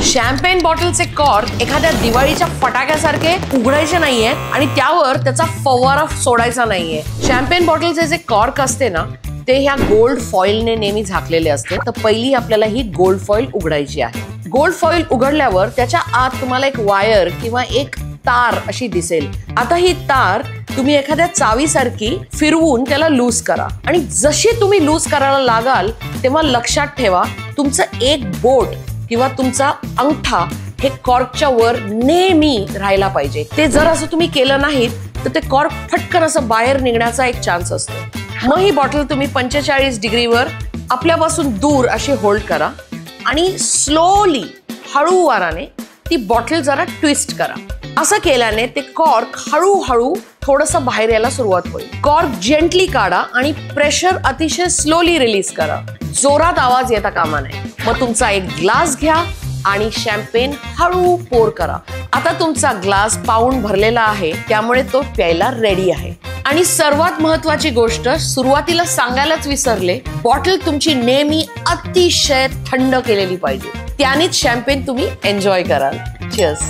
Champagne बॉटलचे cork एखाद्या दिवाळीच्या फटाक्यासारखे उघडायचे नाहीये आणि त्यावर त्याचा फवारा सोडायचा नाहीये. शॅम्पेन बॉटलचे जे कॉर्क असते ना ते ह्या गोल्ड फॉइलने नेहमी झाकलेले असते. तर पहिली आपल्याला ही गोल्ड फॉइल उघडायची आहे. गोल्ड फॉइल उघडल्यावर त्याच्या आत तुम्हाला एक वायर किंवा एक तार अशी दिसेल. आता ही तार तुम्ही एखाद्या चावीसारखी फिरवून त्याला लूज करा आणि जशी तुम्ही लूज करायला लागाल तेव्हा लक्षात ठेवा तुमचं एक बोट किंवा तुमचा अंगठा हे कॉर्कच्या वर नेहमी राहायला पाहिजे. ते जर असं तुम्ही केलं नाहीत तर ते कॉर्क फटकन असं बाहेर निघण्याचा एक चान्स असतो. मग ही बॉटल तुम्ही 45 डिग्रीवर आपल्यापासून दूर अशी होल्ड करा आणि स्लोली हळूवाराने ती बॉटल जरा ट्विस्ट करा. असं केल्याने ते कॉर्क हळूहळू थोडंसं बाहेर यायला सुरुवात होईल. कॉर्क जेंटली काढा आणि प्रेशर अतिशय स्लोली रिलीज करा. जोरात आवाज येता कामा नये. मग तुमचा एक ग्लास घ्या आणि शॅम्पेन हळू पोर करा. आता तुमचा ग्लास पाऊण भरलेला आहे त्यामुळे तो प्यायला रेडी आहे. आणि सर्वात महत्वाची गोष्ट सुरुवातीला सांगायलाच विसरले, बॉटल तुमची नेहमी अतिशय थंड केलेली पाहिजे. त्यानेच शॅम्पेन तुम्ही एन्जॉय कराल. चीअर्स.